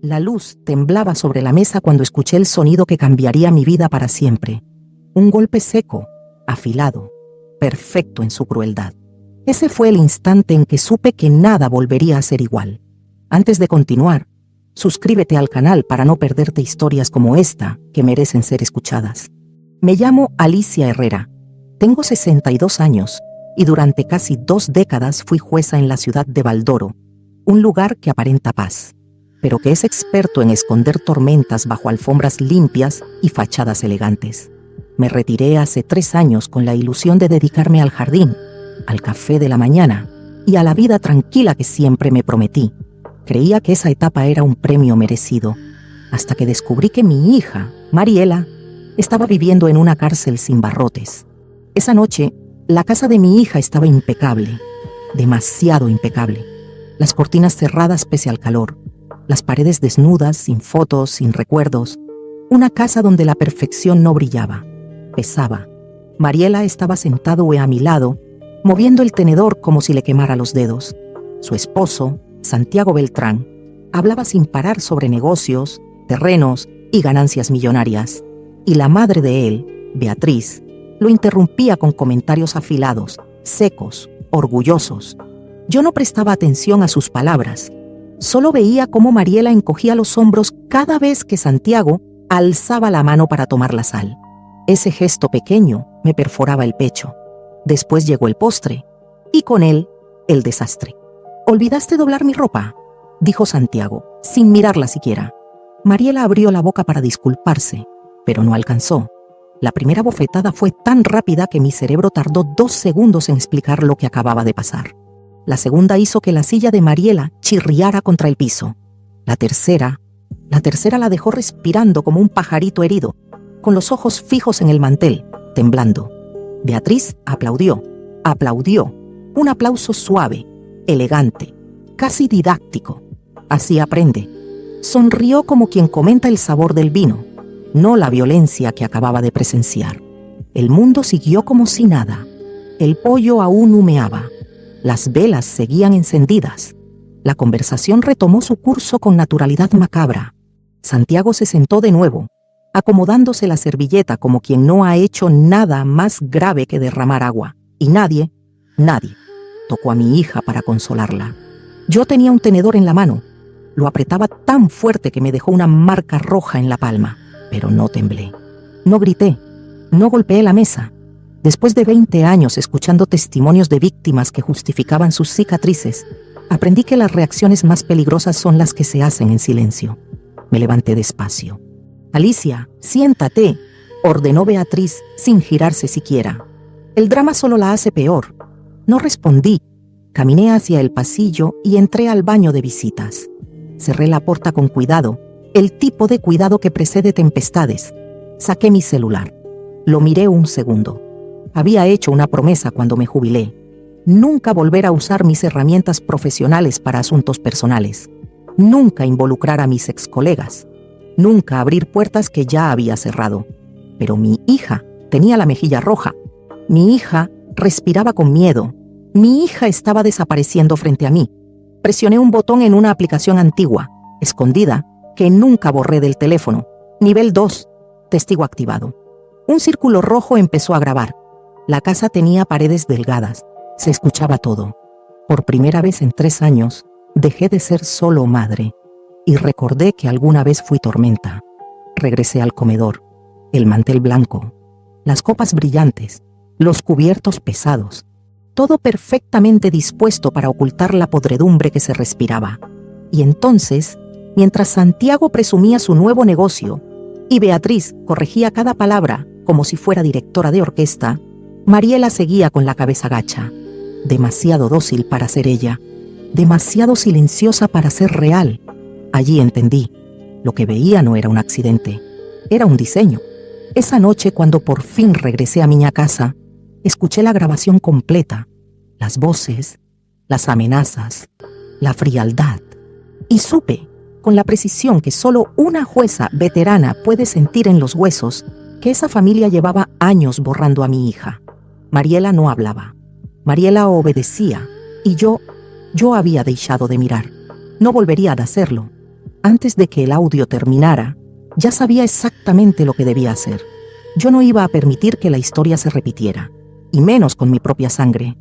La luz temblaba sobre la mesa cuando escuché el sonido que cambiaría mi vida para siempre. Un golpe seco, afilado, perfecto en su crueldad. Ese fue el instante en que supe que nada volvería a ser igual. Antes de continuar, suscríbete al canal para no perderte historias como esta que merecen ser escuchadas. Me llamo Alicia Herrera. Tengo 62 años y durante casi 2 décadas fui jueza en la ciudad de Valdoro, un lugar que aparenta paz, pero que es experto en esconder tormentas bajo alfombras limpias y fachadas elegantes. Me retiré hace 3 años con la ilusión de dedicarme al jardín, al café de la mañana y a la vida tranquila que siempre me prometí. Creía que esa etapa era un premio merecido, hasta que descubrí que mi hija, Mariela, estaba viviendo en una cárcel sin barrotes. Esa noche, la casa de mi hija estaba impecable, demasiado impecable. Las cortinas cerradas pese al calor, las paredes desnudas, sin fotos, sin recuerdos. Una casa donde la perfección no brillaba, pesaba. Mariela estaba sentado a mi lado, moviendo el tenedor como si le quemara los dedos. Su esposo, Santiago Beltrán, hablaba sin parar sobre negocios, terrenos y ganancias millonarias. Y la madre de él, Beatriz, lo interrumpía con comentarios afilados, secos, orgullosos. Yo no prestaba atención a sus palabras. Solo veía cómo Mariela encogía los hombros cada vez que Santiago alzaba la mano para tomar la sal. Ese gesto pequeño me perforaba el pecho. Después llegó el postre, y con él, el desastre. «¿Olvidaste doblar mi ropa?», dijo Santiago, sin mirarla siquiera. Mariela abrió la boca para disculparse, pero no alcanzó. La primera bofetada fue tan rápida que mi cerebro tardó 2 segundos en explicar lo que acababa de pasar. La segunda hizo que la silla de Mariela chirriara contra el piso. La tercera la dejó respirando como un pajarito herido, con los ojos fijos en el mantel, temblando. Beatriz aplaudió. Un aplauso suave, elegante, casi didáctico. Así aprende. Sonrió como quien comenta el sabor del vino, no la violencia que acababa de presenciar. El mundo siguió como si nada. El pollo aún humeaba. Las velas seguían encendidas. La conversación retomó su curso con naturalidad macabra. Santiago se sentó de nuevo, acomodándose la servilleta como quien no ha hecho nada más grave que derramar agua. Y nadie tocó a mi hija para consolarla. Yo tenía un tenedor en la mano. Lo apretaba tan fuerte que me dejó una marca roja en la palma. Pero no temblé. No grité. No golpeé la mesa. Después de 20 años escuchando testimonios de víctimas que justificaban sus cicatrices, aprendí que las reacciones más peligrosas son las que se hacen en silencio. Me levanté despacio. «Alicia, siéntate», ordenó Beatriz sin girarse siquiera. «El drama solo la hace peor». No respondí. Caminé hacia el pasillo y entré al baño de visitas. Cerré la puerta con cuidado, el tipo de cuidado que precede tempestades. Saqué mi celular. Lo miré un segundo. Había hecho una promesa cuando me jubilé. Nunca volver a usar mis herramientas profesionales para asuntos personales. Nunca involucrar a mis excolegas. Nunca abrir puertas que ya había cerrado. Pero mi hija tenía la mejilla roja. Mi hija respiraba con miedo. Mi hija estaba desapareciendo frente a mí. Presioné un botón en una aplicación antigua, escondida, que nunca borré del teléfono. Nivel 2, testigo activado. Un círculo rojo empezó a grabar. La casa tenía paredes delgadas. Se escuchaba todo. Por primera vez en 3 años, dejé de ser solo madre. Y recordé que alguna vez fui tormenta. Regresé al comedor. El mantel blanco. Las copas brillantes. Los cubiertos pesados. Todo perfectamente dispuesto para ocultar la podredumbre que se respiraba. Y entonces, mientras Santiago presumía su nuevo negocio y Beatriz corregía cada palabra como si fuera directora de orquesta, Mariela seguía con la cabeza gacha, demasiado dócil para ser ella, demasiado silenciosa para ser real. Allí entendí, lo que veía no era un accidente, era un diseño. Esa noche, cuando por fin regresé a mi casa, escuché la grabación completa, las voces, las amenazas, la frialdad, y supe, con la precisión que solo una jueza veterana puede sentir en los huesos, que esa familia llevaba años borrando a mi hija. Mariela no hablaba. Mariela obedecía, y yo había dejado de mirar. No volvería a hacerlo. Antes de que el audio terminara, ya sabía exactamente lo que debía hacer. Yo no iba a permitir que la historia se repitiera, y menos con mi propia sangre.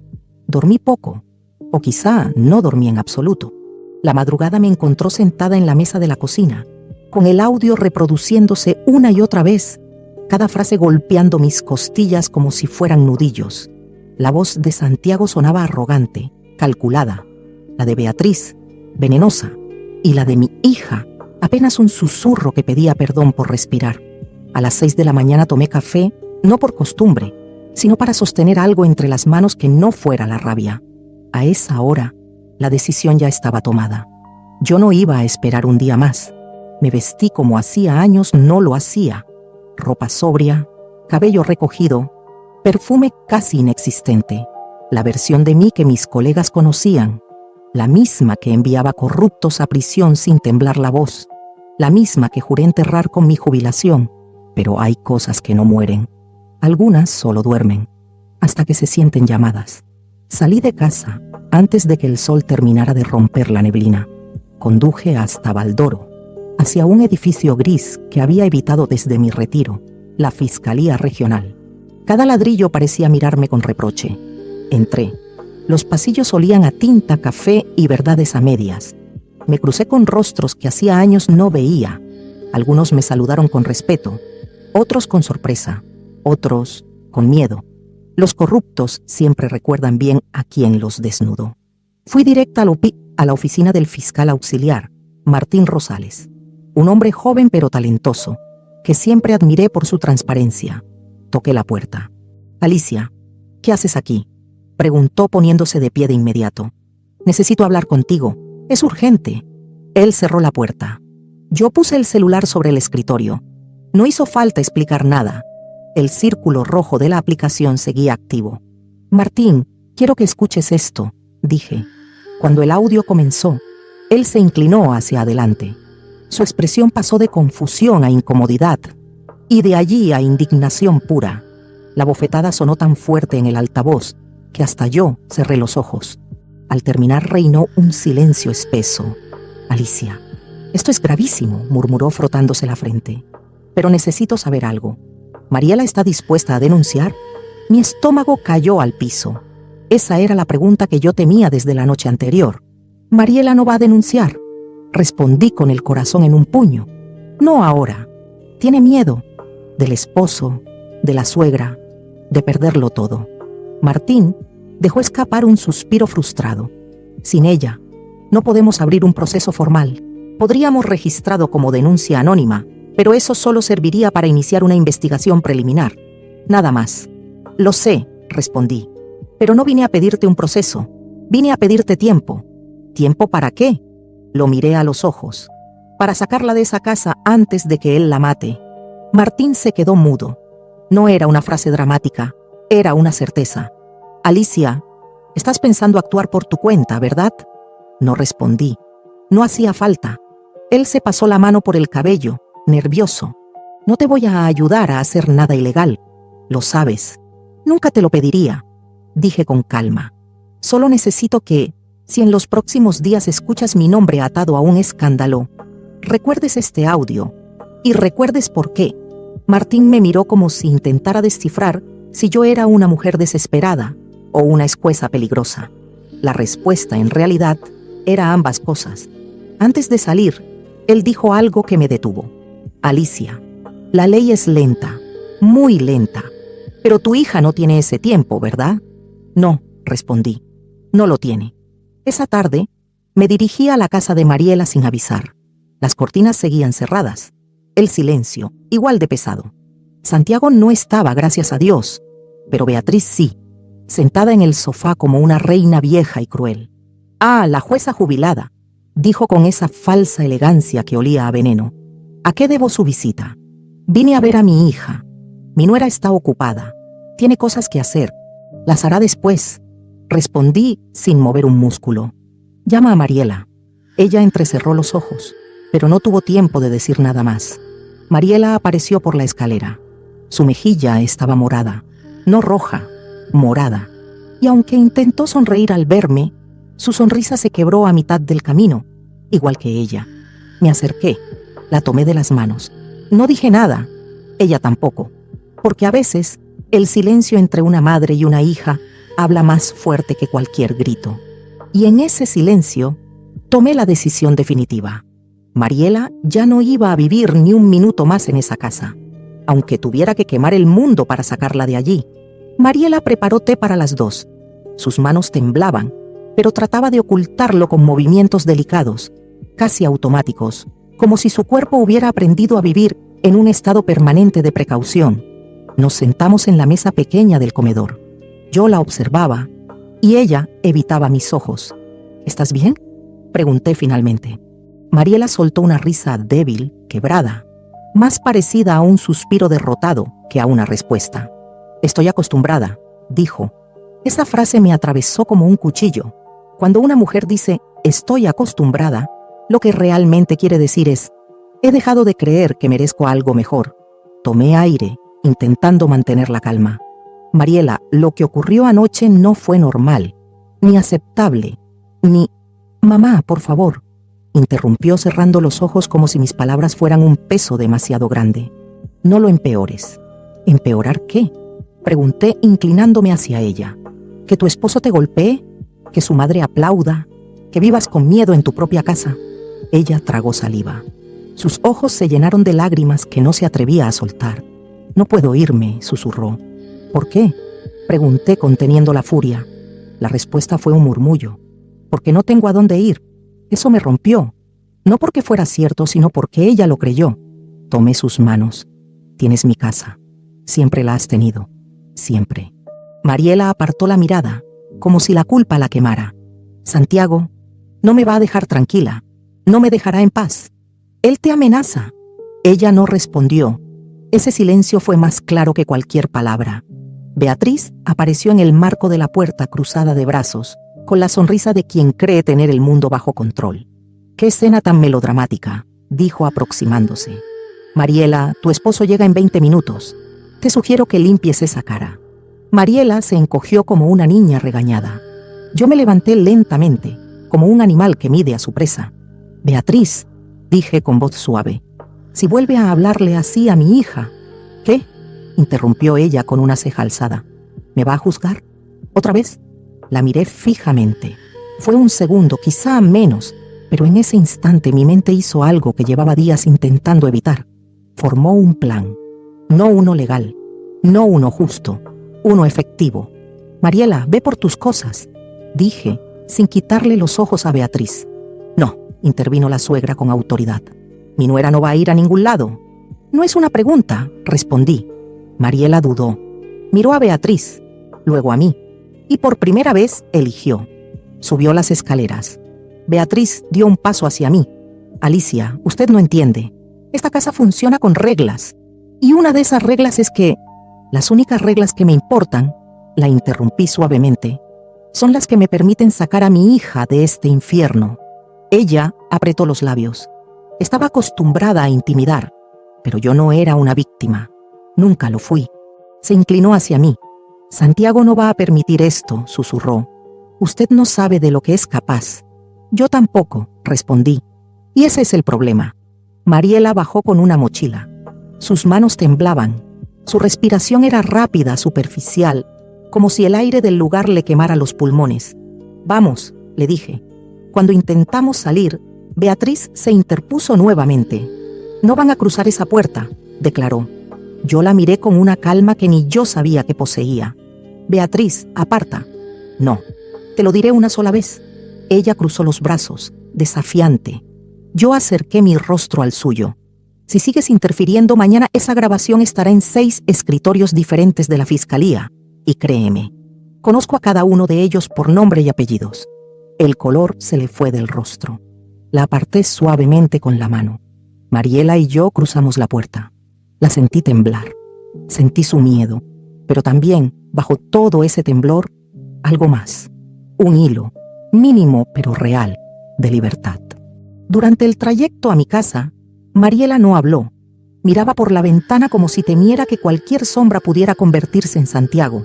Dormí poco, o quizá no dormí en absoluto. La madrugada me encontró sentada en la mesa de la cocina, con el audio reproduciéndose una y otra vez, cada frase golpeando mis costillas como si fueran nudillos. La voz de Santiago sonaba arrogante, calculada, la de Beatriz, venenosa, y la de mi hija, apenas un susurro que pedía perdón por respirar. A las 6 de la mañana tomé café, no por costumbre, sino para sostener algo entre las manos que no fuera la rabia. A esa hora, la decisión ya estaba tomada. Yo no iba a esperar un día más. Me vestí como hacía años no lo hacía. Ropa sobria, cabello recogido, perfume casi inexistente. La versión de mí que mis colegas conocían. La misma que enviaba corruptos a prisión sin temblar la voz. La misma que juré enterrar con mi jubilación. Pero hay cosas que no mueren. Algunas solo duermen, hasta que se sienten llamadas. Salí de casa antes de que el sol terminara de romper la neblina. Conduje hasta Valdoro, hacia un edificio gris que había evitado desde mi retiro, la Fiscalía Regional. Cada ladrillo parecía mirarme con reproche. Entré. Los pasillos olían a tinta, café y verdades a medias. Me crucé con rostros que hacía años no veía. Algunos me saludaron con respeto, otros con sorpresa, otros con miedo. Los corruptos siempre recuerdan bien a quien los desnudó. Fui directa a la oficina del fiscal auxiliar, Martín Rosales, un hombre joven pero talentoso, que siempre admiré por su transparencia. Toqué la puerta. «Alicia, ¿qué haces aquí?», preguntó poniéndose de pie de inmediato. «Necesito hablar contigo. Es urgente». Él cerró la puerta. Yo puse el celular sobre el escritorio. No hizo falta explicar nada. El círculo rojo de la aplicación seguía activo. «Martín, quiero que escuches esto», dije. Cuando el audio comenzó, él se inclinó hacia adelante. Su expresión pasó de confusión a incomodidad, y de allí a indignación pura. La bofetada sonó tan fuerte en el altavoz que hasta yo cerré los ojos. Al terminar reinó un silencio espeso. «Alicia, esto es gravísimo», murmuró frotándose la frente. «Pero necesito saber algo. ¿Mariela está dispuesta a denunciar?». Mi estómago cayó al piso. Esa era la pregunta que yo temía desde la noche anterior. «Mariela no va a denunciar», respondí con el corazón en un puño. «No ahora. Tiene miedo. Del esposo, de la suegra, de perderlo todo». Martín dejó escapar un suspiro frustrado. «Sin ella, no podemos abrir un proceso formal. Podríamos registrarlo como denuncia anónima, pero eso solo serviría para iniciar una investigación preliminar. Nada más». «Lo sé», respondí, «pero no vine a pedirte un proceso. Vine a pedirte tiempo». «¿Tiempo para qué?». Lo miré a los ojos. «Para sacarla de esa casa antes de que él la mate». Martín se quedó mudo. No era una frase dramática, era una certeza. «Alicia, estás pensando actuar por tu cuenta, ¿verdad?». No respondí. No hacía falta. Él se pasó la mano por el cabello, nervioso. «No te voy a ayudar a hacer nada ilegal. Lo sabes. Nunca te lo pediría», dije con calma. «Solo necesito que, si en los próximos días escuchas mi nombre atado a un escándalo, recuerdes este audio y recuerdes por qué». Martín me miró como si intentara descifrar si yo era una mujer desesperada o una escueza peligrosa. La respuesta, en realidad, era ambas cosas. Antes de salir, él dijo algo que me detuvo. «Alicia, la ley es lenta, muy lenta, pero tu hija no tiene ese tiempo, ¿verdad?». «No», respondí, «no lo tiene». Esa tarde, me dirigí a la casa de Mariela sin avisar. Las cortinas seguían cerradas. El silencio, igual de pesado. Santiago no estaba, gracias a Dios, pero Beatriz sí, sentada en el sofá como una reina vieja y cruel. «Ah, la jueza jubilada», dijo con esa falsa elegancia que olía a veneno. «¿A qué debo su visita?». «Vine a ver a mi hija. Mi nuera está ocupada. Tiene cosas que hacer. Las hará después», respondí sin mover un músculo. «Llama a Mariela». Ella entrecerró los ojos, pero no tuvo tiempo de decir nada más. Mariela apareció por la escalera. Su mejilla estaba morada, no roja, morada. Y aunque intentó sonreír al verme, su sonrisa se quebró a mitad del camino, igual que ella. Me acerqué, la tomé de las manos. No dije nada, ella tampoco, porque a veces el silencio entre una madre y una hija habla más fuerte que cualquier grito. Y en ese silencio tomé la decisión definitiva. Mariela ya no iba a vivir ni un minuto más en esa casa, aunque tuviera que quemar el mundo para sacarla de allí. Mariela preparó té para las dos. Sus manos temblaban, pero trataba de ocultarlo con movimientos delicados, casi automáticos, como si su cuerpo hubiera aprendido a vivir en un estado permanente de precaución. Nos sentamos en la mesa pequeña del comedor. Yo la observaba y ella evitaba mis ojos. ¿Estás bien?, pregunté finalmente. Mariela soltó una risa débil, quebrada, más parecida a un suspiro derrotado que a una respuesta. Estoy acostumbrada, dijo. Esa frase me atravesó como un cuchillo. Cuando una mujer dice estoy acostumbrada, lo que realmente quiere decir es he dejado de creer que merezco algo mejor. Tomé aire, intentando mantener la calma. Mariela, lo que ocurrió anoche no fue normal, ni aceptable, ni... Mamá, por favor, interrumpió cerrando los ojos como si mis palabras fueran un peso demasiado grande. No lo empeores. ¿Empeorar qué?, pregunté inclinándome hacia ella. ¿Que tu esposo te golpee? ¿Que su madre aplauda? ¿Que vivas con miedo en tu propia casa? Ella tragó saliva. Sus ojos se llenaron de lágrimas que no se atrevía a soltar. No puedo irme, susurró. ¿Por qué?, pregunté conteniendo la furia. La respuesta fue un murmullo. Porque no tengo a dónde ir. Eso me rompió. No porque fuera cierto, sino porque ella lo creyó. Tomé sus manos. Tienes mi casa. Siempre la has tenido. Siempre. Mariela apartó la mirada, como si la culpa la quemara. Santiago no me va a dejar tranquila. No me dejará en paz. Él te amenaza. Ella no respondió. Ese silencio fue más claro que cualquier palabra. Beatriz apareció en el marco de la puerta cruzada de brazos, con la sonrisa de quien cree tener el mundo bajo control. «¡Qué escena tan melodramática!», dijo aproximándose. «Mariela, tu esposo llega en 20 minutos. Te sugiero que limpies esa cara». Mariela se encogió como una niña regañada. Yo me levanté lentamente, como un animal que mide a su presa. «Beatriz», dije con voz suave, «si vuelve a hablarle así a mi hija». «¿Qué?», interrumpió ella con una ceja alzada. «¿Me va a juzgar? ¿Otra vez?». La miré fijamente. Fue un segundo, quizá menos, pero en ese instante mi mente hizo algo que llevaba días intentando evitar. Formó un plan. No uno legal, no uno justo, uno efectivo. «Mariela, ve por tus cosas», dije, sin quitarle los ojos a Beatriz. «No», intervino la suegra con autoridad. «Mi nuera no va a ir a ningún lado». «No es una pregunta», respondí. Mariela dudó. Miró a Beatriz, luego a mí, y por primera vez eligió. Subió las escaleras. Beatriz dio un paso hacia mí. «Alicia, usted no entiende. Esta casa funciona con reglas. Y una de esas reglas es que las únicas reglas que me importan», la interrumpí suavemente, «son las que me permiten sacar a mi hija de este infierno». Ella apretó los labios. Estaba acostumbrada a intimidar, pero yo no era una víctima. Nunca lo fui. Se inclinó hacia mí. «Santiago no va a permitir esto», susurró. «Usted no sabe de lo que es capaz». «Yo tampoco», respondí. «Y ese es el problema». Mariela bajó con una mochila. Sus manos temblaban. Su respiración era rápida, superficial, como si el aire del lugar le quemara los pulmones. «Vamos», le dije. Cuando intentamos salir, Beatriz se interpuso nuevamente. «No van a cruzar esa puerta», declaró. Yo la miré con una calma que ni yo sabía que poseía. «Beatriz, aparta». «No, te lo diré una sola vez». Ella cruzó los brazos, desafiante. Yo acerqué mi rostro al suyo. «Si sigues interfiriendo, mañana esa grabación estará en 6 escritorios diferentes de la fiscalía. Y créeme, conozco a cada uno de ellos por nombre y apellidos». El color se le fue del rostro. La aparté suavemente con la mano. Mariela y yo cruzamos la puerta. La sentí temblar. Sentí su miedo, pero también, bajo todo ese temblor, algo más. Un hilo, mínimo pero real, de libertad. Durante el trayecto a mi casa, Mariela no habló. Miraba por la ventana como si temiera que cualquier sombra pudiera convertirse en Santiago.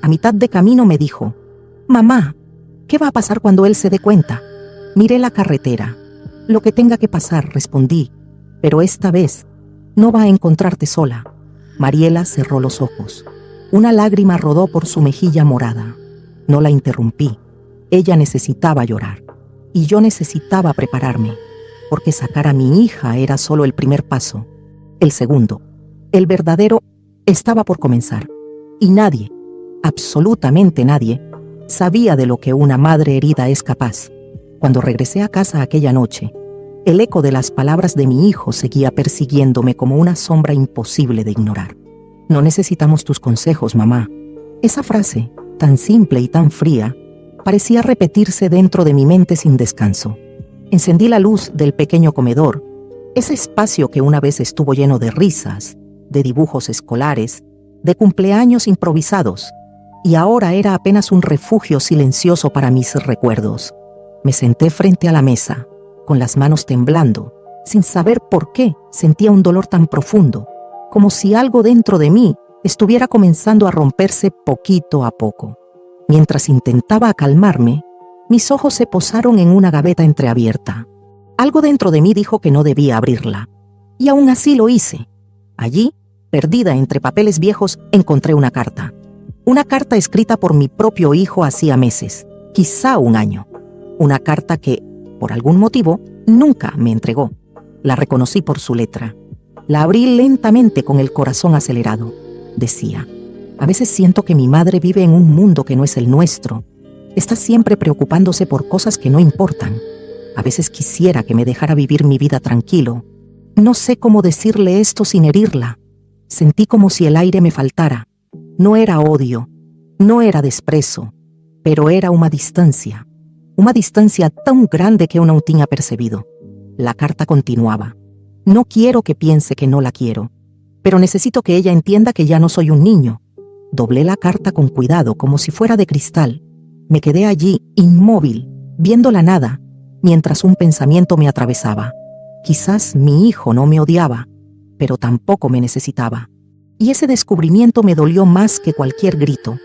A mitad de camino me dijo: «Mamá, ¿qué va a pasar cuando él se dé cuenta?». Miré la carretera. Lo que tenga que pasar, respondí, pero esta vez no va a encontrarte sola. Mariela cerró los ojos. Una lágrima rodó por su mejilla morada. No la interrumpí. Ella necesitaba llorar. Y yo necesitaba prepararme, porque sacar a mi hija era solo el primer paso. El segundo, el verdadero, estaba por comenzar. Y nadie, absolutamente nadie, sabía de lo que una madre herida es capaz. Cuando regresé a casa aquella noche, el eco de las palabras de mi hijo seguía persiguiéndome como una sombra imposible de ignorar. No necesitamos tus consejos, mamá. Esa frase, tan simple y tan fría, parecía repetirse dentro de mi mente sin descanso. Encendí la luz del pequeño comedor, ese espacio que una vez estuvo lleno de risas, de dibujos escolares, de cumpleaños improvisados, y ahora era apenas un refugio silencioso para mis recuerdos. Me senté frente a la mesa, con las manos temblando, sin saber por qué sentía un dolor tan profundo, como si algo dentro de mí estuviera comenzando a romperse poquito a poco. Mientras intentaba calmarme, mis ojos se posaron en una gaveta entreabierta. Algo dentro de mí dijo que no debía abrirla, y aún así lo hice. Allí, perdida entre papeles viejos, encontré una carta. Una carta escrita por mi propio hijo hacía meses, quizá un año. Una carta que, por algún motivo, nunca me entregó. La reconocí por su letra. La abrí lentamente con el corazón acelerado. Decía: a veces siento que mi madre vive en un mundo que no es el nuestro. Está siempre preocupándose por cosas que no importan. A veces quisiera que me dejara vivir mi vida tranquilo. No sé cómo decirle esto sin herirla. Sentí como si el aire me faltara. No era odio, no era desprecio, pero era una distancia tan grande que aún no tenía percibido. La carta continuaba: no quiero que piense que no la quiero, pero necesito que ella entienda que ya no soy un niño. Doblé la carta con cuidado, como si fuera de cristal. Me quedé allí, inmóvil, viendo la nada, mientras un pensamiento me atravesaba. Quizás mi hijo no me odiaba, pero tampoco me necesitaba. Y ese descubrimiento me dolió más que cualquier grito.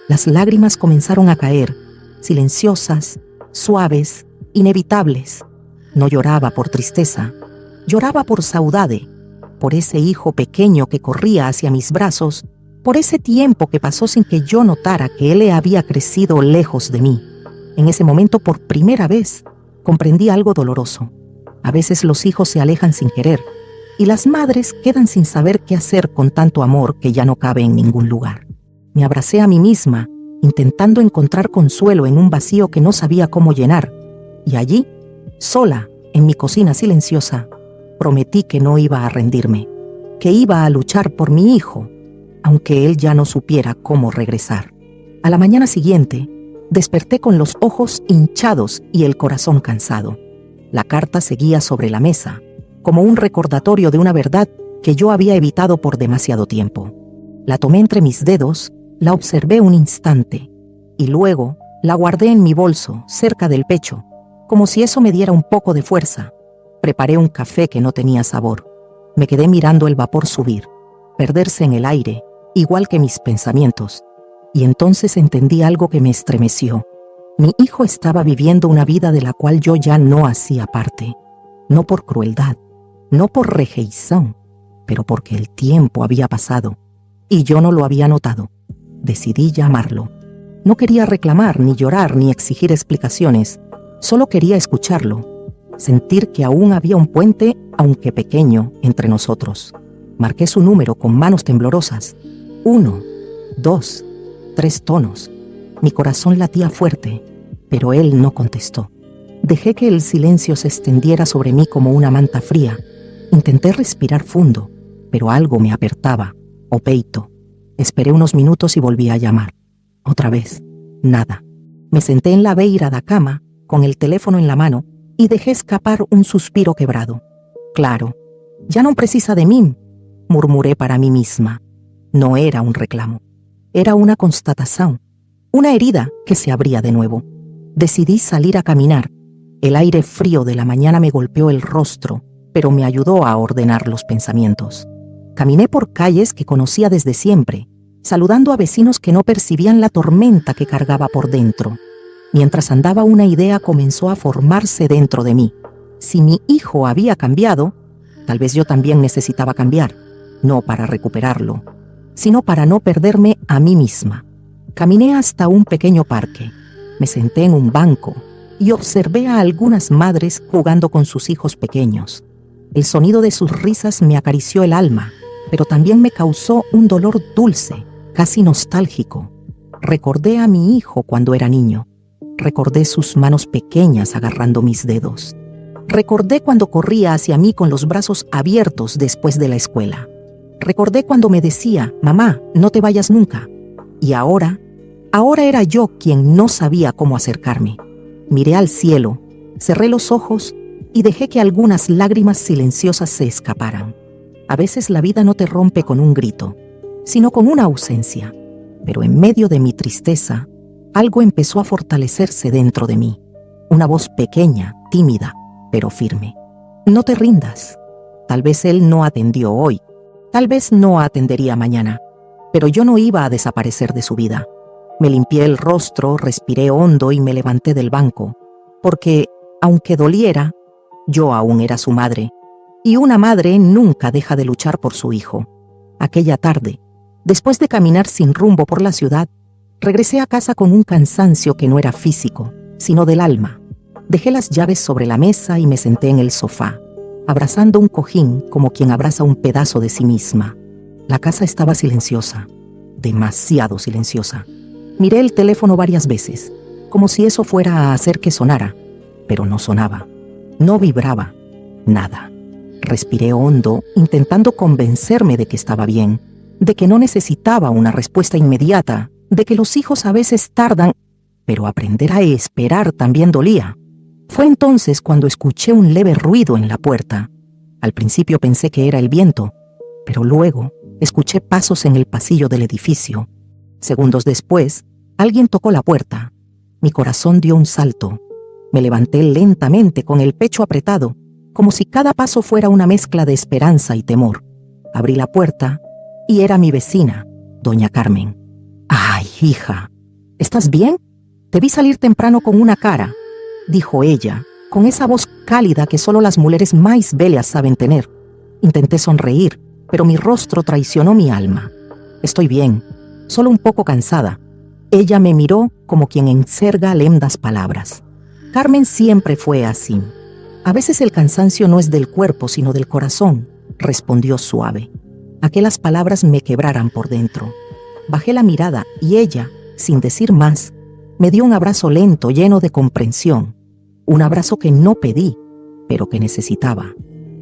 Las lágrimas comenzaron a caer, silenciosas, suaves, inevitables. No lloraba por tristeza, lloraba por saudade, por ese hijo pequeño que corría hacia mis brazos, por ese tiempo que pasó sin que yo notara que él había crecido lejos de mí. En ese momento, por primera vez, comprendí algo doloroso. A veces los hijos se alejan sin querer, y las madres quedan sin saber qué hacer con tanto amor que ya no cabe en ningún lugar. Me abracé a mí misma, intentando encontrar consuelo en un vacío que no sabía cómo llenar, y allí, sola, en mi cocina silenciosa, prometí que no iba a rendirme, que iba a luchar por mi hijo, aunque él ya no supiera cómo regresar. A la mañana siguiente, desperté con los ojos hinchados y el corazón cansado. La carta seguía sobre la mesa, como un recordatorio de una verdad que yo había evitado por demasiado tiempo. La tomé entre mis dedos, la observé un instante, y luego la guardé en mi bolso, cerca del pecho, como si eso me diera un poco de fuerza. Preparé un café que no tenía sabor. Me quedé mirando el vapor subir, perderse en el aire, igual que mis pensamientos, y entonces entendí algo que me estremeció. Mi hijo estaba viviendo una vida de la cual yo ya no hacía parte, no por crueldad, no por rejeición, pero porque el tiempo había pasado, y yo no lo había notado. Decidí llamarlo. No quería reclamar, ni llorar, ni exigir explicaciones, solo quería escucharlo, sentir que aún había un puente, aunque pequeño, entre nosotros. Marqué su número con manos temblorosas. 1, 2, 3 tonos. Mi corazón latía fuerte, pero él no contestó. Dejé que el silencio se extendiera sobre mí como una manta fría. Intenté respirar fundo, pero algo me apretaba, o peito. Esperé unos minutos y volví a llamar. Otra vez, nada. Me senté en la beira da cama, con el teléfono en la mano, y dejé escapar un suspiro quebrado. Claro, ya no precisa de mí, murmuré para mí misma. No era un reclamo, era una constatación, una herida que se abría de nuevo. Decidí salir a caminar. El aire frío de la mañana me golpeó el rostro, pero me ayudó a ordenar los pensamientos. Caminé por calles que conocía desde siempre, saludando a vecinos que no percibían la tormenta que cargaba por dentro. Mientras andaba, una idea comenzó a formarse dentro de mí. Si mi hijo había cambiado, tal vez yo también necesitaba cambiar, no para recuperarlo, sino para no perderme a mí misma. Caminé hasta un pequeño parque, me senté en un banco y observé a algunas madres jugando con sus hijos pequeños. El sonido de sus risas me acarició el alma, pero también me causó un dolor dulce, casi nostálgico. Recordé a mi hijo cuando era niño. Recordé sus manos pequeñas agarrando mis dedos. Recordé cuando corría hacia mí con los brazos abiertos después de la escuela. Recordé cuando me decía, mamá, no te vayas nunca. Y ahora era yo quien no sabía cómo acercarme. Miré al cielo, cerré los ojos y dejé que algunas lágrimas silenciosas se escaparan. A veces la vida no te rompe con un grito, sino con una ausencia. Pero en medio de mi tristeza, algo empezó a fortalecerse dentro de mí. Una voz pequeña, tímida, pero firme. No te rindas. Tal vez él no atendió hoy, tal vez no atendería mañana, pero yo no iba a desaparecer de su vida. Me limpié el rostro, respiré hondo y me levanté del banco, porque, aunque doliera, yo aún era su madre, y una madre nunca deja de luchar por su hijo. Aquella tarde, después de caminar sin rumbo por la ciudad, regresé a casa con un cansancio que no era físico, sino del alma. Dejé las llaves sobre la mesa y me senté en el sofá, abrazando un cojín como quien abraza un pedazo de sí misma. La casa estaba silenciosa, demasiado silenciosa. Miré el teléfono varias veces, como si eso fuera a hacer que sonara, pero no sonaba, no vibraba, nada. Respiré hondo, intentando convencerme de que estaba bien, de que no necesitaba una respuesta inmediata, de que los hijos a veces tardan, pero aprender a esperar también dolía. Fue entonces cuando escuché un leve ruido en la puerta. Al principio pensé que era el viento, pero luego escuché pasos en el pasillo del edificio. Segundos después, alguien tocó la puerta. Mi corazón dio un salto. Me levanté lentamente con el pecho apretado, como si cada paso fuera una mezcla de esperanza y temor. Abrí la puerta y era mi vecina, doña Carmen. «Ay, hija, ¿estás bien? Te vi salir temprano con una cara», dijo ella, con esa voz cálida que solo las mujeres más bellas saben tener. Intenté sonreír, pero mi rostro traicionó mi alma. «Estoy bien, solo un poco cansada». Ella me miró como quien encerga lendas palabras. Carmen siempre fue así. «A veces el cansancio no es del cuerpo, sino del corazón», respondió suave. Aquellas palabras me quebraran por dentro. Bajé la mirada y ella, sin decir más, me dio un abrazo lento, lleno de comprensión. Un abrazo que no pedí, pero que necesitaba.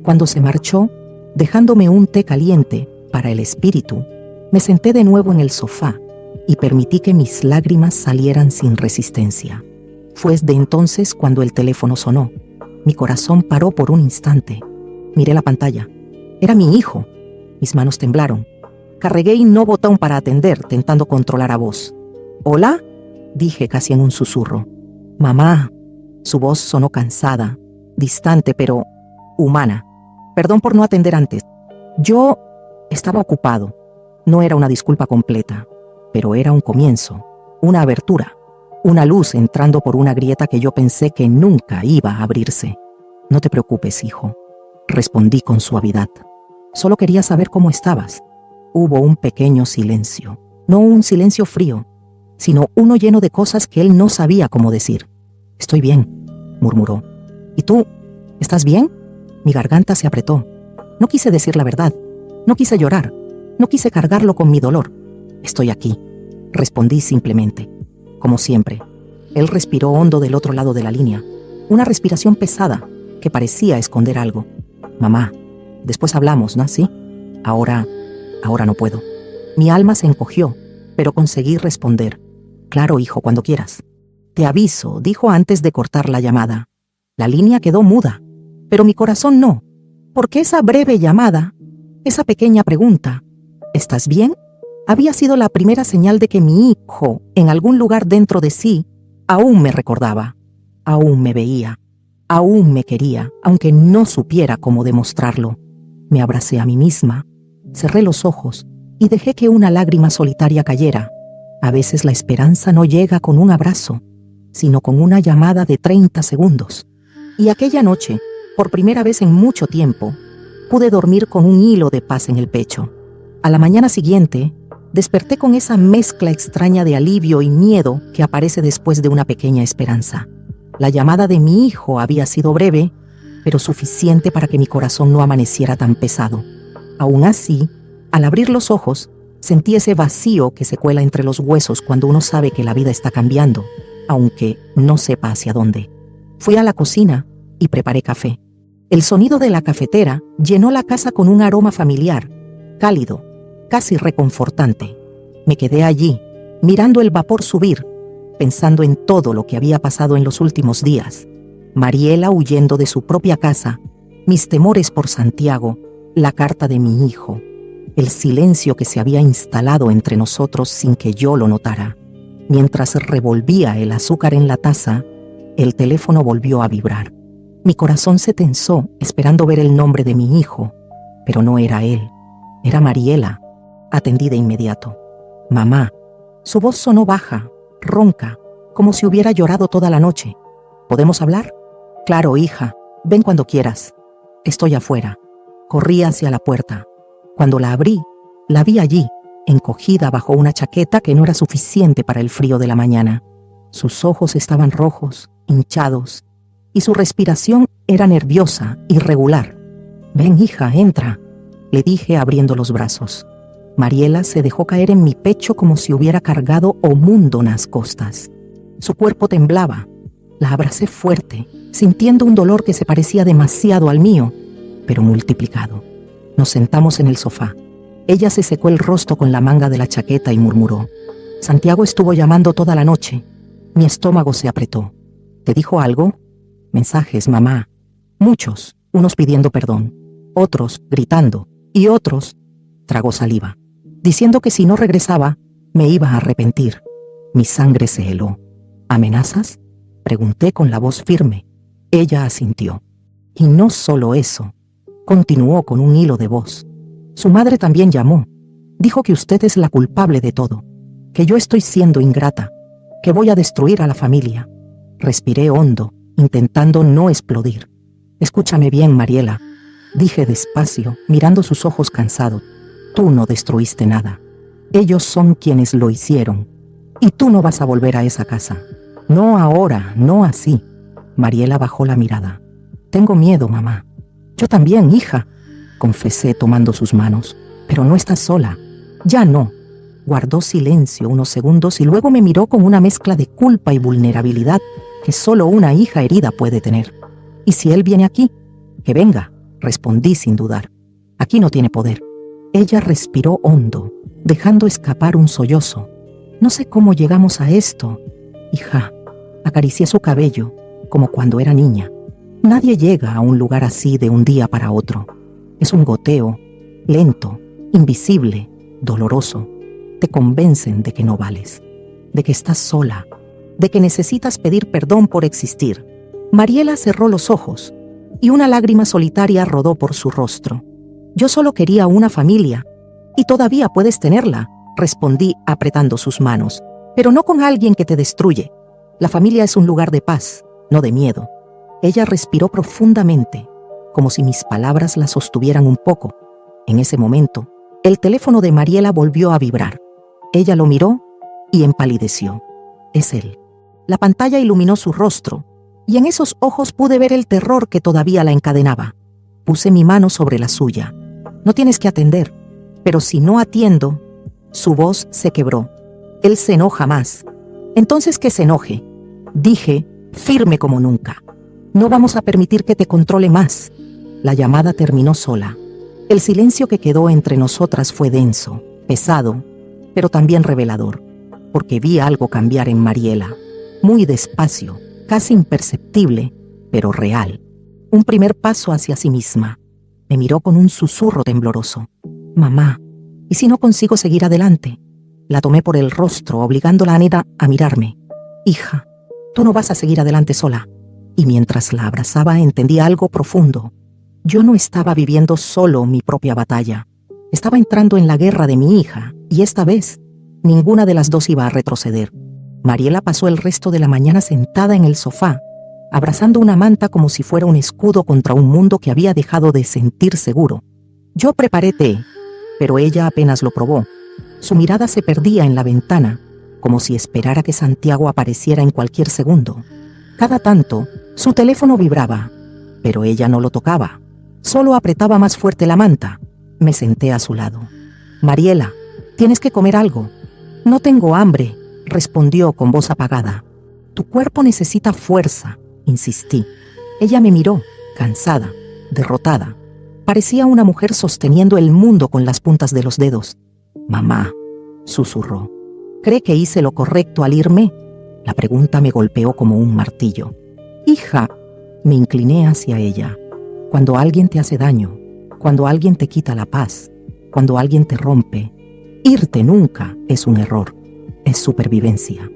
Cuando se marchó, dejándome un té caliente para el espíritu, me senté de nuevo en el sofá y permití que mis lágrimas salieran sin resistencia. Fue desde entonces cuando el teléfono sonó. Mi corazón paró por un instante. Miré la pantalla. Era mi hijo. Mis manos temblaron. Cargué y no botón para atender, tentando controlar a voz. «¿Hola?», dije casi en un susurro. «Mamá». Su voz sonó cansada, distante, pero humana. «Perdón por no atender antes. Yo estaba ocupado». No era una disculpa completa, pero era un comienzo, una abertura, una luz entrando por una grieta que yo pensé que nunca iba a abrirse. «No te preocupes, hijo», respondí con suavidad. «Solo quería saber cómo estabas». Hubo un pequeño silencio, no un silencio frío, sino uno lleno de cosas que él no sabía cómo decir. «Estoy bien», murmuró. «¿Y tú? ¿Estás bien?». Mi garganta se apretó. No quise decir la verdad, no quise llorar, no quise cargarlo con mi dolor. «Estoy aquí», respondí simplemente. Como siempre, él respiró hondo del otro lado de la línea, una respiración pesada que parecía esconder algo. «Mamá, después hablamos, ¿no? ¿Sí? Ahora no puedo». Mi alma se encogió, pero conseguí responder. «Claro, hijo, cuando quieras». «Te aviso», dijo antes de cortar la llamada. La línea quedó muda, pero mi corazón no, porque esa breve llamada, esa pequeña pregunta, «¿Estás bien?», había sido la primera señal de que mi hijo, en algún lugar dentro de sí, aún me recordaba, aún me veía, aún me quería, aunque no supiera cómo demostrarlo. Me abracé a mí misma, cerré los ojos y dejé que una lágrima solitaria cayera. A veces la esperanza no llega con un abrazo, sino con una llamada de 30 segundos. Y aquella noche, Por primera vez en mucho tiempo, pude dormir con un hilo de paz en el pecho. A la mañana siguiente, desperté con esa mezcla extraña de alivio y miedo que aparece después de una pequeña esperanza. La llamada de mi hijo había sido breve, pero suficiente para que mi corazón no amaneciera tan pesado. Aún así, al abrir los ojos, sentí ese vacío que se cuela entre los huesos cuando uno sabe que la vida está cambiando, aunque no sepa hacia dónde. Fui a la cocina y preparé café. El sonido de la cafetera llenó la casa con un aroma familiar, cálido, casi reconfortante. Me quedé allí, mirando el vapor subir, pensando en todo lo que había pasado en los últimos días. Mariela huyendo de su propia casa, mis temores por Santiago, la carta de mi hijo, el silencio que se había instalado entre nosotros sin que yo lo notara. Mientras revolvía el azúcar en la taza, el teléfono volvió a vibrar. Mi corazón se tensó esperando ver el nombre de mi hijo, pero no era él, era Mariela. Atendí de inmediato. Mamá. Su voz sonó baja, ronca, como si hubiera llorado toda la noche. ¿Podemos hablar? Claro, hija, ven cuando quieras. Estoy afuera. Corrí hacia la puerta. Cuando la abrí, la vi allí, encogida bajo una chaqueta que no era suficiente para el frío de la mañana. Sus ojos estaban rojos, hinchados, y su respiración era nerviosa, irregular. Ven, hija, entra, le dije abriendo los brazos. Mariela se dejó caer en mi pecho como si hubiera cargado un mundo en las costas. Su cuerpo temblaba. La abracé fuerte, sintiendo un dolor que se parecía demasiado al mío, pero multiplicado. Nos sentamos en el sofá. Ella se secó el rostro con la manga de la chaqueta y murmuró: Santiago estuvo llamando toda la noche. Mi estómago se apretó. ¿Te dijo algo? Mensajes, mamá. Muchos, unos pidiendo perdón, otros gritando, y otros, tragó saliva, diciendo que si no regresaba, me iba a arrepentir. Mi sangre se heló. ¿Amenazas? Pregunté con la voz firme. Ella asintió. Y no solo eso, continuó con un hilo de voz. Su madre también llamó. Dijo que usted es la culpable de todo, que yo estoy siendo ingrata, que voy a destruir a la familia. Respiré hondo, intentando no explodir. Escúchame bien, Mariela, dije despacio, mirando sus ojos cansados. Tú no destruiste nada. Ellos son quienes lo hicieron. Y tú no vas a volver a esa casa. No ahora, no así. Mariela bajó la mirada. Tengo miedo, mamá. Yo también, hija, confesé tomando sus manos. Pero no estás sola. Ya no. Guardó silencio unos segundos y luego me miró con una mezcla de culpa y vulnerabilidad que solo una hija herida puede tener. ¿Y si él viene aquí? Que venga, respondí sin dudar. Aquí no tiene poder. Ella respiró hondo, dejando escapar un sollozo. No sé cómo llegamos a esto, hija. Acaricié su cabello, como cuando era niña. Nadie llega a un lugar así de un día para otro. Es un goteo, lento, invisible, doloroso. Te convencen de que no vales, de que estás sola, de que necesitas pedir perdón por existir. Mariela cerró los ojos y una lágrima solitaria rodó por su rostro. Yo solo quería una familia, y todavía puedes tenerla, respondí apretando sus manos, pero no con alguien que te destruye. La familia es un lugar de paz, no de miedo. Ella respiró profundamente, como si mis palabras la sostuvieran un poco. En ese momento, el teléfono de Mariela volvió a vibrar. Ella lo miró y empalideció. Es él. La pantalla iluminó su rostro, y en esos ojos pude ver el terror que todavía la encadenaba. Puse mi mano sobre la suya. No tienes que atender, pero si no atiendo... Su voz se quebró. Él se enoja más. Entonces que se enoje, dije, firme como nunca. No vamos a permitir que te controle más. La llamada terminó sola. El silencio que quedó entre nosotras fue denso, pesado, pero también revelador, porque vi algo cambiar en Mariela, muy despacio, casi imperceptible, pero real. Un primer paso hacia sí misma. Me miró con un susurro tembloroso. Mamá, ¿y si no consigo seguir adelante? La tomé por el rostro, obligándola a mirarme. Hija, tú no vas a seguir adelante sola. Y mientras la abrazaba entendí algo profundo. Yo no estaba viviendo solo mi propia batalla. Estaba entrando en la guerra de mi hija, y esta vez, ninguna de las dos iba a retroceder. Mariela pasó el resto de la mañana sentada en el sofá, abrazando una manta como si fuera un escudo contra un mundo que había dejado de sentir seguro. Yo preparé té, pero ella apenas lo probó. Su mirada se perdía en la ventana, como si esperara que Santiago apareciera en cualquier segundo. Cada tanto, su teléfono vibraba, pero ella no lo tocaba. Solo apretaba más fuerte la manta. Me senté a su lado. «Mariela, tienes que comer algo». «No tengo hambre», respondió con voz apagada. «Tu cuerpo necesita fuerza», insistí. Ella me miró, cansada, derrotada. Parecía una mujer sosteniendo el mundo con las puntas de los dedos. «Mamá», susurró. «¿Cree que hice lo correcto al irme?». La pregunta me golpeó como un martillo. «Hija», me incliné hacia ella. «Cuando alguien te hace daño, cuando alguien te quita la paz, cuando alguien te rompe, irte nunca es un error, es supervivencia».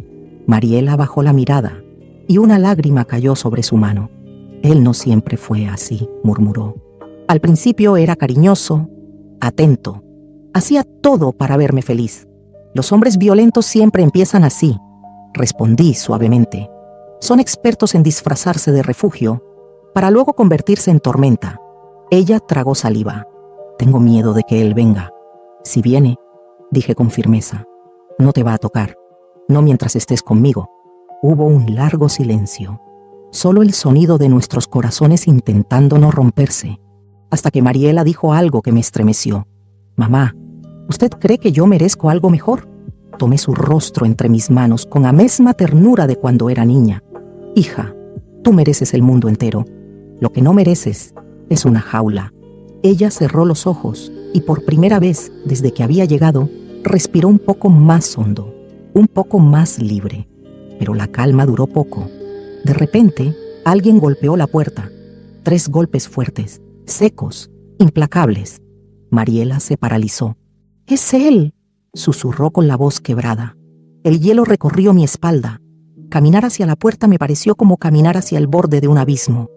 Mariela bajó la mirada y una lágrima cayó sobre su mano. «Él no siempre fue así», murmuró. «Al principio era cariñoso, atento. Hacía todo para verme feliz. Los hombres violentos siempre empiezan así», respondí suavemente. «Son expertos en disfrazarse de refugio para luego convertirse en tormenta». Ella tragó saliva. «Tengo miedo de que él venga». «Si viene», dije con firmeza, «no te va a tocar. No mientras estés conmigo». Hubo un largo silencio. Solo el sonido de nuestros corazones intentando no romperse. Hasta que Mariela dijo algo que me estremeció. «Mamá, ¿usted cree que yo merezco algo mejor?». Tomé su rostro entre mis manos con la misma ternura de cuando era niña. «Hija, tú mereces el mundo entero. Lo que no mereces es una jaula». Ella cerró los ojos y por primera vez desde que había llegado, respiró un poco más hondo, un poco más libre. Pero la calma duró poco. De repente, alguien golpeó la puerta. 3 golpes fuertes, secos, implacables. Mariela se paralizó. «¡Es él!», susurró con la voz quebrada. El hielo recorrió mi espalda. Caminar hacia la puerta me pareció como caminar hacia el borde de un abismo.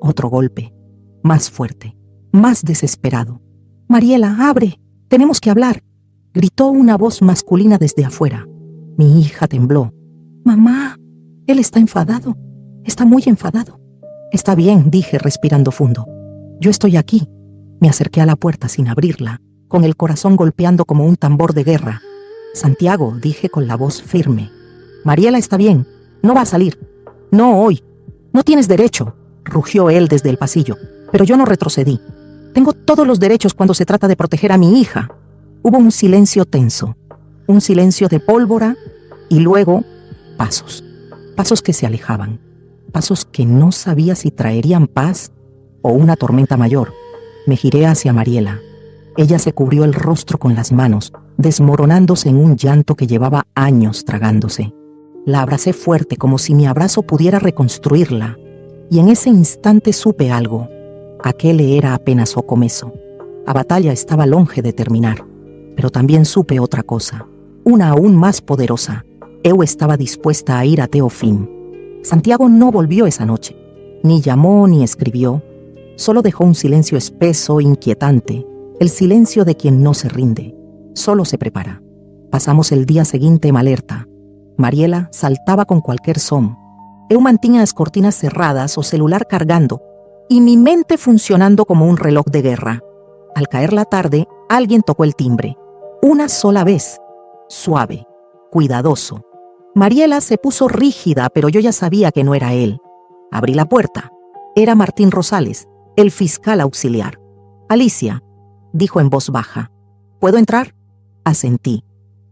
Otro golpe, más fuerte, más desesperado. «Mariela, abre, tenemos que hablar», gritó una voz masculina desde afuera. Mi hija tembló. «Mamá, él está enfadado, está muy enfadado». «Está bien», dije respirando fundo. «Yo estoy aquí». Me acerqué a la puerta sin abrirla, con el corazón golpeando como un tambor de guerra. «Santiago», dije con la voz firme. «Mariela está bien, no va a salir». «No hoy. No tienes derecho», rugió él desde el pasillo, pero yo no retrocedí. «Tengo todos los derechos cuando se trata de proteger a mi hija». Hubo un silencio tenso, un silencio de pólvora y luego pasos. Pasos que se alejaban, pasos que no sabía si traerían paz o una tormenta mayor. Me giré hacia Mariela. Ella se cubrió el rostro con las manos, desmoronándose en un llanto que llevaba años tragándose. La abracé fuerte como si mi abrazo pudiera reconstruirla, y en ese instante supe algo. Aquel era apenas o comezo. A batalla estaba longe de terminar, pero también supe otra cosa, una aún más poderosa. Eu estaba dispuesta a ir a Teofim. Santiago no volvió esa noche, ni llamó ni escribió. Solo dejó un silencio espeso, inquietante, el silencio de quien no se rinde, solo se prepara. Pasamos el día seguinte en alerta. Mariela saltaba con cualquier son. Eu mantenía las cortinas cerradas o celular cargando, y mi mente funcionando como un reloj de guerra. Al caer la tarde, alguien tocó el timbre. Una sola vez. Suave, cuidadoso. Mariela se puso rígida, pero yo ya sabía que no era él. Abrí la puerta. Era Martín Rosales, el fiscal auxiliar. «Alicia», dijo en voz baja. «¿Puedo entrar?». Asentí.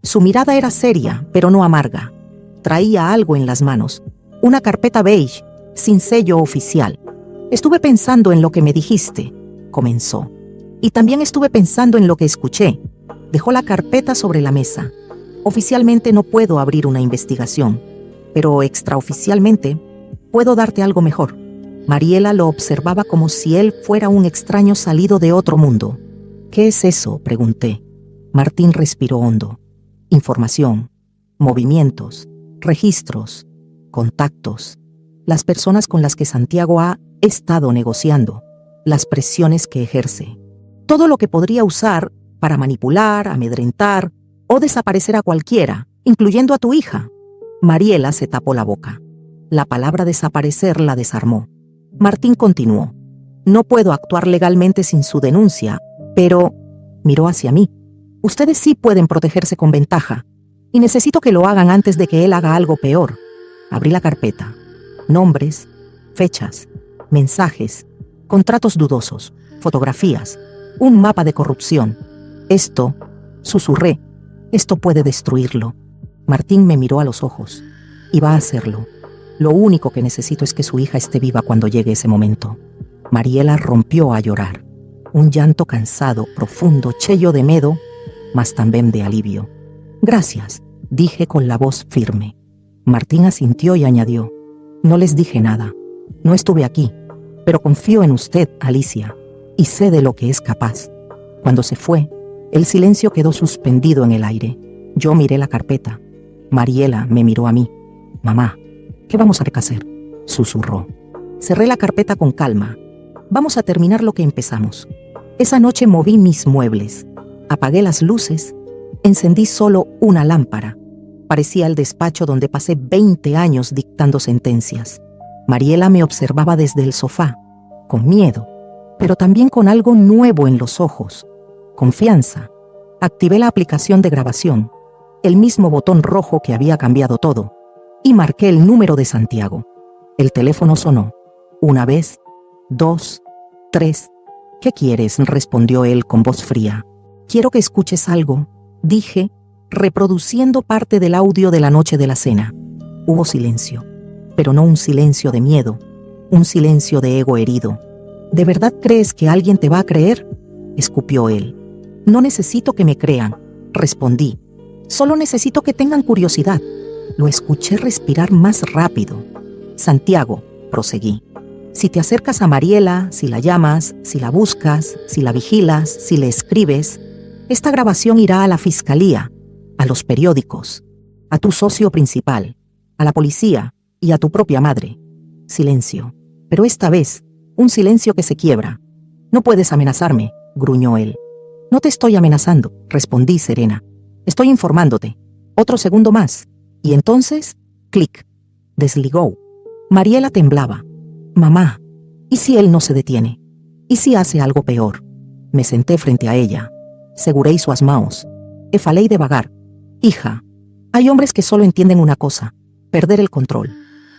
Su mirada era seria, pero no amarga. Traía algo en las manos. Una carpeta beige, sin sello oficial. «Estuve pensando en lo que me dijiste», comenzó. «Y también estuve pensando en lo que escuché». Dejó la carpeta sobre la mesa. «Oficialmente no puedo abrir una investigación, pero extraoficialmente puedo darte algo mejor». Mariela lo observaba como si él fuera un extraño salido de otro mundo. «¿Qué es eso?», pregunté. Martín respiró hondo. «Información, movimientos, registros, contactos, las personas con las que Santiago ha estado negociando, las presiones que ejerce, todo lo que podría usar para manipular, amedrentar o desaparecer a cualquiera, incluyendo a tu hija». Mariela se tapó la boca. La palabra desaparecer la desarmó. Martín continuó. No puedo actuar legalmente sin su denuncia, pero... Miró hacia mí. Ustedes sí pueden protegerse con ventaja, y necesito que lo hagan antes de que él haga algo peor. Abrí la carpeta. Nombres, fechas, mensajes, contratos dudosos, fotografías, un mapa de corrupción. Esto, susurré, esto puede destruirlo. Martín me miró a los ojos. Y va a hacerlo. Lo único que necesito es que su hija esté viva cuando llegue ese momento. Mariela rompió a llorar. Un llanto cansado, profundo, cheio de medo, mas también de alivio. Gracias, dije con la voz firme. Martín asintió y añadió. No les dije nada. No estuve aquí, pero confío en usted, Alicia, y sé de lo que es capaz. Cuando se fue, el silencio quedó suspendido en el aire. Yo miré la carpeta. Mariela me miró a mí. Mamá, ¿qué vamos a hacer?, susurró. Cerré la carpeta con calma. Vamos a terminar lo que empezamos. Esa noche moví mis muebles, apagué las luces, encendí solo una lámpara. Parecía el despacho donde pasé 20 años dictando sentencias. Mariela me observaba desde el sofá, con miedo, pero también con algo nuevo en los ojos. Confianza. Activé la aplicación de grabación, el mismo botón rojo que había cambiado todo, y marqué el número de Santiago. El teléfono sonó. Una vez, 2, 3. ¿Qué quieres?, respondió él con voz fría. Quiero que escuches algo, dije, reproduciendo parte del audio de la noche de la cena. Hubo silencio, pero no un silencio de miedo, un silencio de ego herido. ¿De verdad crees que alguien te va a creer?, escupió él. No necesito que me crean, respondí. Solo necesito que tengan curiosidad. Lo escuché respirar más rápido. Santiago, proseguí. Si te acercas a Mariela, si la llamas, si la buscas, si la vigilas, si le escribes, esta grabación irá a la fiscalía, a los periódicos, a tu socio principal, a la policía y a tu propia madre. Silencio. Pero esta vez, un silencio que se quiebra. No puedes amenazarme, gruñó él. No te estoy amenazando, respondí serena. Estoy informándote. Otro segundo más. Y entonces, clic. Desligó. Mariela temblaba. Mamá, ¿y si él no se detiene? ¿Y si hace algo peor? Me senté frente a ella. Seguré sus manos. E falei devagar. Hija, hay hombres que solo entienden una cosa, perder el control.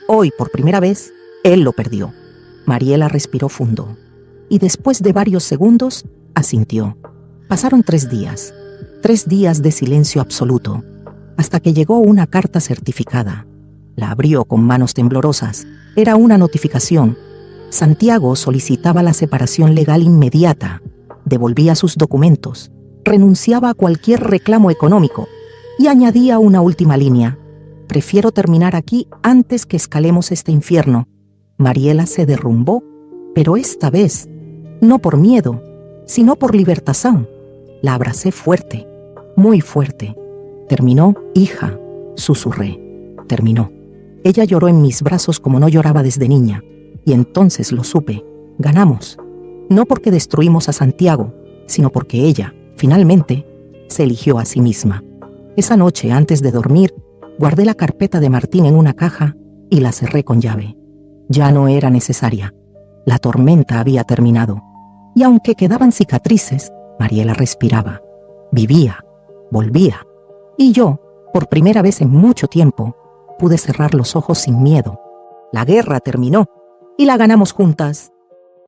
Hoy, por primera vez, él lo perdió. Mariela respiró fundo. Y después de varios segundos, asintió. Pasaron 3 días. 3 días de silencio absoluto, hasta que llegó una carta certificada. La abrió con manos temblorosas. Era una notificación. Santiago solicitaba la separación legal inmediata, devolvía sus documentos, renunciaba a cualquier reclamo económico y añadía una última línea. Prefiero terminar aquí antes que escalemos este infierno. Mariela se derrumbó, pero esta vez, no por miedo, sino por libertación. La abracé fuerte, muy fuerte. Terminó, hija, susurré. Terminó. Ella lloró en mis brazos como no lloraba desde niña, y entonces lo supe. Ganamos. No porque destruimos a Santiago, sino porque ella, finalmente, se eligió a sí misma. Esa noche, antes de dormir, guardé la carpeta de Martín en una caja y la cerré con llave. Ya no era necesaria. La tormenta había terminado. Y aunque quedaban cicatrices, Mariela respiraba. Vivía. Volvía. Y yo, por primera vez en mucho tiempo, pude cerrar los ojos sin miedo. La guerra terminó y la ganamos juntas.